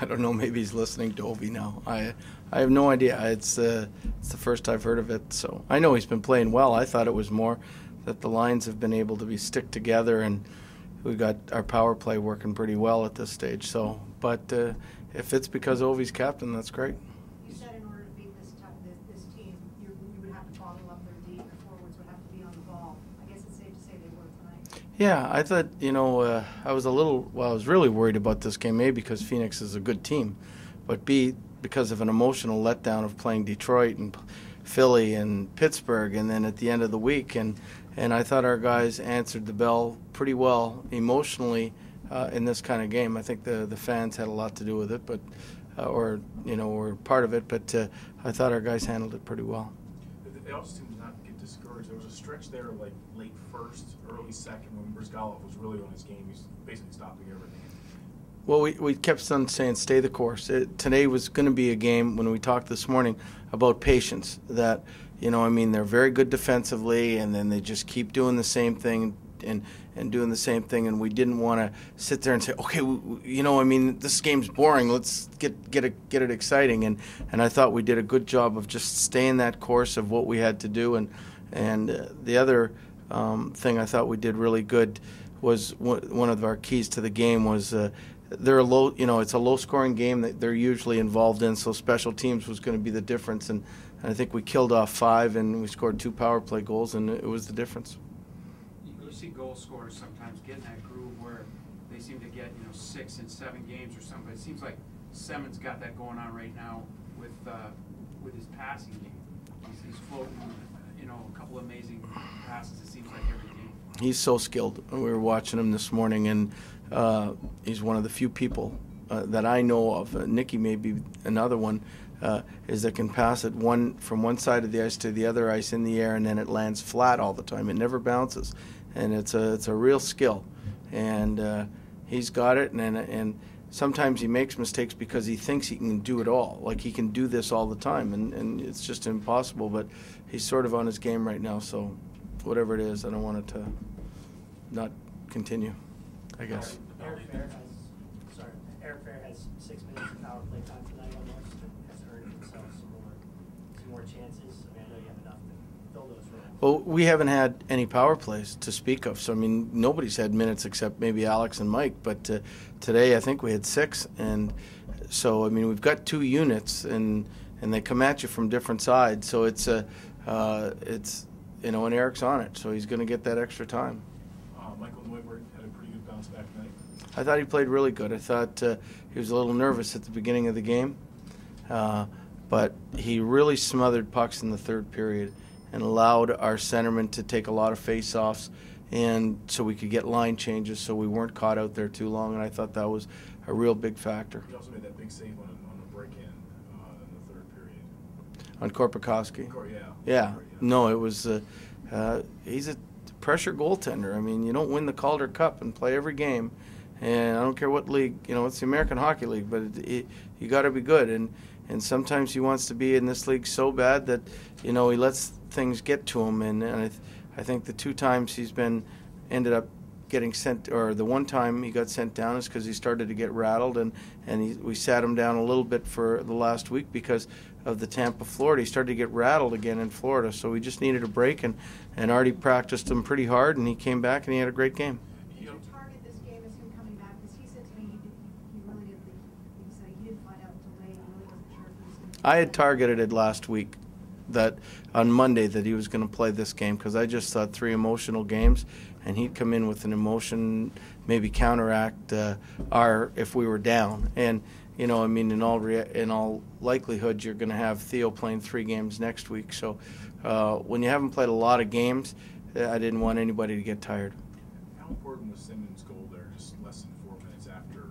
I don't know. Maybe he's listening to Ovi now. I have no idea. It's the first I've heard of it. So I know he's been playing well. I thought it was more that the lines have been able to stick together, and we got our power play working pretty well at this stage. So, but if it's because Ovi's captain, that's great. You said in order to beat this team, you would have to bottle up their D. The forwards would have to be on the ball. I guess it's safe to say they were tonight. Yeah, I thought, I was I was really worried about this game, A, because Phoenix is a good team, but B, because of an emotional letdown of playing Detroit and Philly and Pittsburgh, and then at the end of the week, and I thought our guys answered the bell pretty well emotionally in this kind of game. I think the fans had a lot to do with it, but were part of it, but I thought our guys handled it pretty well. They also seem to not get discouraged. There was a stretch there, like late first, early second, when Bruce Boudreau was really on his game. He's basically stopping everything. Well, we kept on saying stay the course. Today was going to be a game, when we talked this morning, about patience. That, they're very good defensively, and then they just keep doing the same thing and doing the same thing, and we didn't want to sit there and say, okay, this game's boring. Let's get it exciting. And I thought we did a good job of just staying that course of what we had to do. And the other thing I thought we did really good was one of our keys to the game was they're it's a low-scoring game that they're usually involved in, so special teams was going to be the difference. And I think we killed off 5, and we scored 2 power play goals, and it was the difference. You see goal scorers sometimes get in that groove where they seem to get 6 and 7 games or something. It seems like Semon's got that going on right now with his passing game. He's floating, a couple amazing passes. It seems like every game. He's so skilled. We were watching him this morning, and he's one of the few people that I know of. Nicky may be another one, is that can pass it from one side of the ice to the other ice in the air, and then it lands flat all the time. It never bounces, and it's a real skill. And he's got it, and sometimes he makes mistakes because he thinks he can do it all. Like he can do this all the time, and it's just impossible. But he's sort of on his game right now, so whatever it is, I don't want it to not continue, I guess. Eric Fair has 6 minutes of power play time tonight almost, and has earned himself some more chances. I know you have enough to fill those roles. Well, we haven't had any power plays to speak of, so nobody's had minutes except maybe Alex and Mike. But today I think we had 6, and so we've got 2 units, and they come at you from different sides. So it's and Eric's on it, so he's going to get that extra time. Michael Neuberg had a pretty good bounce back tonight. I thought he played really good. I thought he was a little nervous at the beginning of the game, but he really smothered pucks in the third period and allowed our centermen to take a lot of face-offs, and so we could get line changes so we weren't caught out there too long, and I thought that was a real big factor. He also made that big save on a break-in in the third period. On Korpikoski? Yeah. No, it was he's a pressure goaltender. You don't win the Calder Cup and play every game, and I don't care what league, it's the American Hockey League, but you got to be good, and sometimes he wants to be in this league so bad that he lets things get to him, and I think the 2 times he's ended up getting sent, or the one time he got sent down, is because he started to get rattled, and we sat him down a little bit for the last week because of the Tampa, Florida. He started to get rattled again in Florida, so we just needed a break, and Artie practiced him pretty hard, and he came back and he had a great game. Did you target this game as him coming back? Because he said to me he really didn't think, he said he didn't find out until late. He really wasn't sure if he was going to. I had targeted it last week, that on Monday, that he was going to play this game, because I just thought 3 emotional games, and he'd come in with an emotion, maybe counteract if we were down. And in all likelihood, you're going to have Theo playing 3 games next week. So when you haven't played a lot of games, I didn't want anybody to get tired. How important was Simmons' goal there, just less than 4 minutes after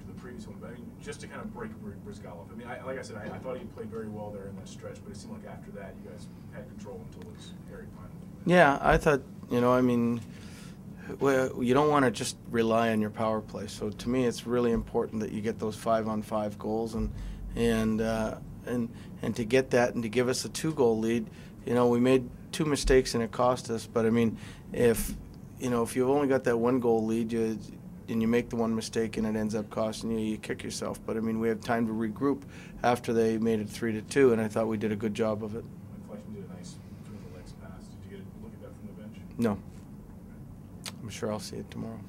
the previous one? But just to kind of break Brizgalov. Like I said, I thought he played very well there in that stretch, but it seemed like after that you guys had control until it was Harry finally. Yeah, I thought, well, you don't want to just rely on your power play. So to me, it's really important that you get those 5-on-5 goals, and to get that and to give us a 2-goal lead. We made 2 mistakes and it cost us. But if you've only got that 1-goal lead, and you make the one mistake and it ends up costing you, you kick yourself. But I mean, we had time to regroup after they made it 3-2, and I thought we did a good job of it. Fleischman did a nice between the legs pass. Did you get a look at that from the bench? No. I'm sure I'll see it tomorrow.